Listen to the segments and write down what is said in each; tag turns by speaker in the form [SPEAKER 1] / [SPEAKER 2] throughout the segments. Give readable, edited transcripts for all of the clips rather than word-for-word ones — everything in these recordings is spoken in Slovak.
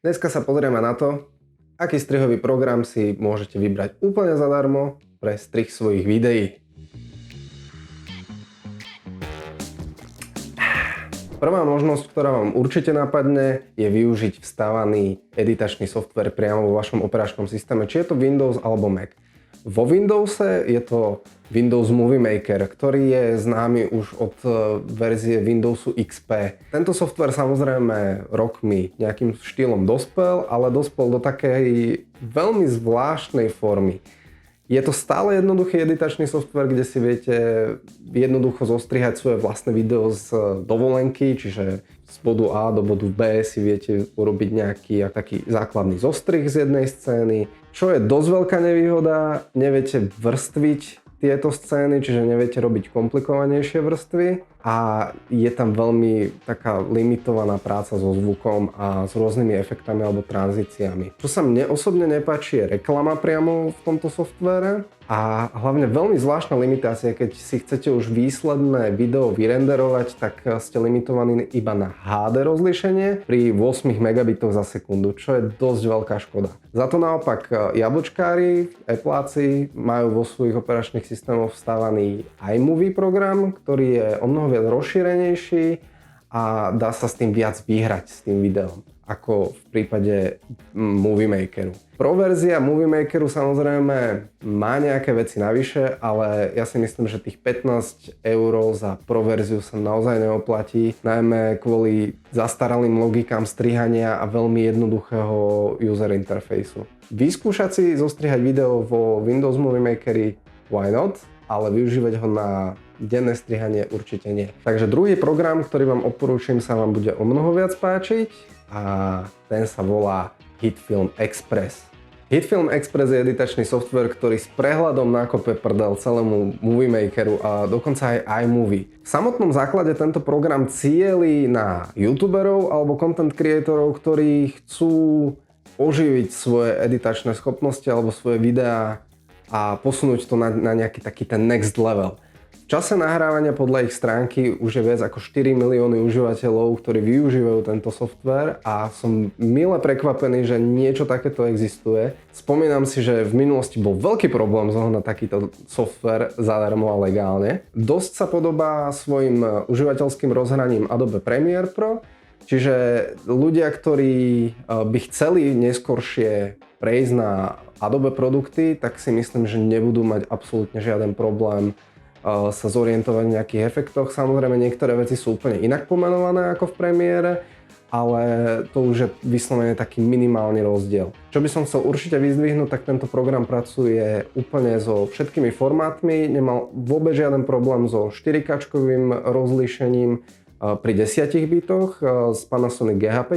[SPEAKER 1] Dneska sa pozrieme na to, aký strihový program si môžete vybrať úplne zadarmo pre strih svojich videí. Prvá možnosť, ktorá vám určite napadne, je využiť vstávaný editačný software priamo vo vašom operačnom systéme, či je to Windows alebo Mac. Vo Windowse je to Windows Movie Maker, ktorý je známy už od verzie Windowsu XP. Tento software samozrejme rokmi nejakým štýlom dospel, ale dospel do takej veľmi zvláštnej formy. Je to stále jednoduchý editačný software, kde si viete jednoducho zostrihať svoje vlastné video z dovolenky, čiže z bodu A do bodu B si viete urobiť nejaký taký základný zostrih z jednej scény. Čo je dosť veľká nevýhoda, neviete vrstviť tieto scény, čiže neviete robiť komplikovanejšie vrstvy a je tam veľmi taká limitovaná práca so zvukom a s rôznymi efektami alebo tranzíciami. Čo sa mne osobne nepáči, je reklama priamo v tomto softvere a hlavne veľmi zvláštna limitácia, keď si chcete už výsledné video vyrenderovať, tak ste limitovaní iba na HD rozlíšenie pri 8 megabitoch za sekundu, čo je dosť veľká škoda. Za to naopak jablčkári, Appleáci majú vo svojich operačných systémoch vstávaný iMovie program, ktorý je omnoho viac rozšírenejší a dá sa s tým viac vyhrať s tým videom ako v prípade Movie Makeru. Pro verzia Movie Makeru samozrejme má nejaké veci navyše, ale ja si myslím, že tých 15 € za pro verziu sa naozaj neoplatí, najmä kvôli zastaralým logikám strihania a veľmi jednoduchého user interfejsu. Vyskúšať si zostrihať video vo Windows Movie Makeri, why not? Ale využívať ho na denné strihanie určite nie. Takže druhý program, ktorý vám odporúčam, sa vám bude o mnoho viac páčiť a ten sa volá HitFilm Express. HitFilm Express je editačný software, ktorý s prehľadom nakope prdel celému Movie Makeru a dokonca aj iMovie. V samotnom základe tento program cieli na youtuberov alebo content creatorov, ktorí chcú oživiť svoje editačné schopnosti alebo svoje videá a posunúť to na nejaký taký ten next level. V čase nahrávania podľa ich stránky už je viac ako 4 milióny užívateľov, ktorí využívajú tento software a som mile prekvapený, že niečo takéto existuje. Spomínam si, že v minulosti bol veľký problém zohnať takýto software zadarmo a legálne. Dosť sa podobá svojim užívateľským rozhraním Adobe Premiere Pro, čiže ľudia, ktorí by chceli neskoršie prejsť na Adobe produkty, tak si myslím, že nebudú mať absolútne žiaden problém sa zorientovať v nejakých efektoch. Samozrejme, niektoré veci sú úplne inak pomenované ako v Premiére, ale to už je vyslovene taký minimálny rozdiel. Čo by som chcel určite vyzdvihnúť, tak tento program pracuje úplne so všetkými formátmi, nemal vôbec žiaden problém so 4K-čkovým rozlíšením pri 10 bitoch z Panasonic GH5,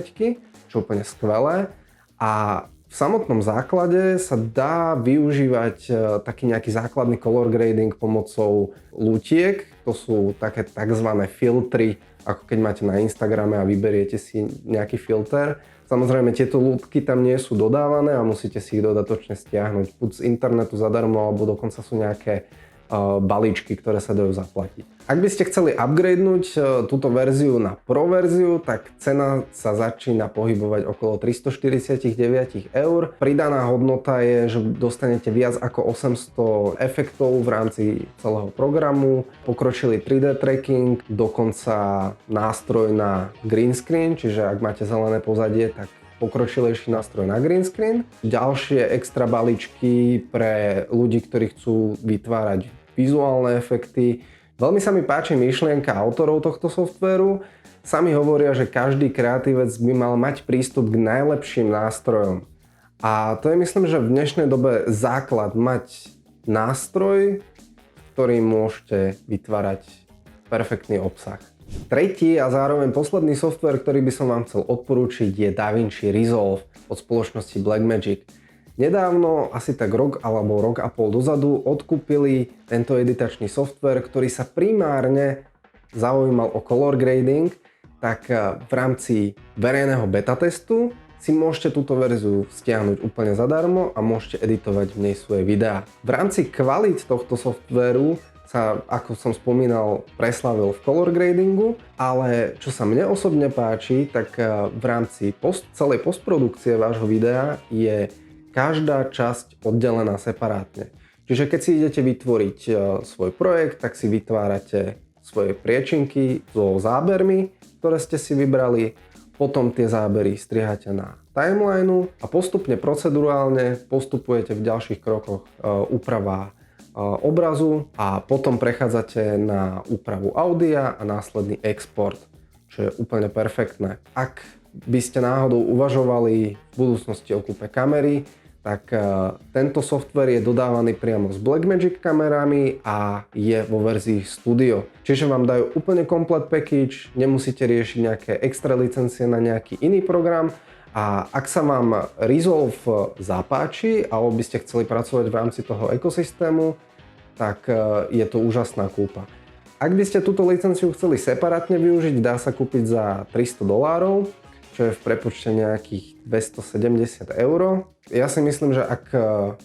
[SPEAKER 1] čo je úplne skvelé. A v samotnom základe sa dá využívať taký nejaký základný color grading pomocou lútiek. To sú také takzvané filtry, ako keď máte na Instagrame a vyberiete si nejaký filter. Samozrejme, tieto lútky tam nie sú dodávané a musíte si ich dodatočne stiahnuť buď z internetu zadarmo, alebo dokonca sú nejaké balíčky, ktoré sa dajú zaplatiť. Ak by ste chceli upgradenúť túto verziu na Pro verziu, tak cena sa začína pohybovať okolo 349 €. Pridaná hodnota je, že dostanete viac ako 800 efektov v rámci celého programu, pokročilý 3D tracking, dokonca nástroj na green screen, čiže ak máte zelené pozadie, tak pokročilejší nástroj na green screen. Ďalšie extra balíčky pre ľudí, ktorí chcú vytvárať vizuálne efekty. Veľmi sa mi páči myšlienka autorov tohto softvéru. Sami hovoria, že každý kreatívec by mal mať prístup k najlepším nástrojom. A to je, myslím, že v dnešnej dobe základ mať nástroj, ktorým môžete vytvárať perfektný obsah. Tretí a zároveň posledný software, ktorý by som vám chcel odporúčiť, je DaVinci Resolve od spoločnosti Blackmagic. Nedávno, asi tak rok alebo rok a pol dozadu, odkúpili tento editačný software, ktorý sa primárne zaujímal o color grading, tak v rámci verejného beta testu si môžete túto verziu stiahnuť úplne zadarmo a môžete editovať v nej svoje videá. V rámci kvalít tohto softvéru sa, ako som spomínal, preslavil v color gradingu, ale čo sa mne osobne páči, tak v rámci celej postprodukcie vášho videa je každá časť oddelená separátne. Čiže keď si idete vytvoriť svoj projekt, tak si vytvárate svoje priečinky so zábermi, ktoré ste si vybrali, potom tie zábery strihate na timelineu a postupne procedurálne postupujete v ďalších krokoch úprava obrazu a potom prechádzate na úpravu audia a následný export, čo je úplne perfektné. Ak by ste náhodou uvažovali v budúcnosti o kúpe kamery, tak tento software je dodávaný priamo s Blackmagic kamerami a je vo verzii Studio. Čiže vám dajú úplne komplet package, nemusíte riešiť nejaké extra licencie na nejaký iný program a ak sa vám Resolve zapáči alebo by ste chceli pracovať v rámci toho ekosystému, tak je to úžasná kúpa. Ak by ste túto licenciu chceli separátne využiť, dá sa kúpiť za $300, čo je v prepočte nejakých 270 €. Ja si myslím, že ak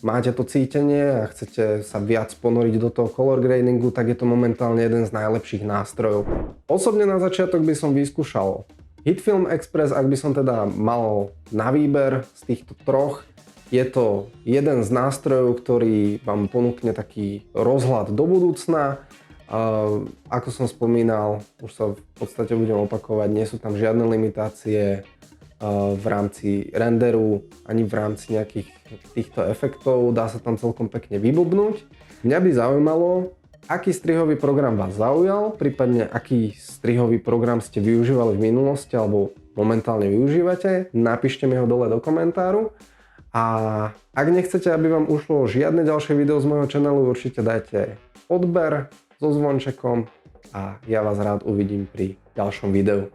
[SPEAKER 1] máte to cítenie a chcete sa viac ponoriť do toho color gradingu, tak je to momentálne jeden z najlepších nástrojov. Osobne na začiatok by som vyskúšal HitFilm Express, ak by som teda mal na výber z týchto troch. Je to jeden z nástrojov, ktorý vám ponúkne taký rozhľad do budúcna. Ako som spomínal, už sa v podstate budem opakovať, nie sú tam žiadne limitácie v rámci renderu, ani v rámci nejakých týchto efektov. Dá sa tam celkom pekne vybubnúť. Mňa by zaujímalo, aký strihový program vás zaujal, prípadne aký strihový program ste využívali v minulosti alebo momentálne využívate. Napíšte mi ho dole do komentáru. A ak nechcete, aby vám ušlo žiadne ďalšie video z môjho channelu, určite dajte odber so zvončekom a ja vás rád uvidím pri ďalšom videu.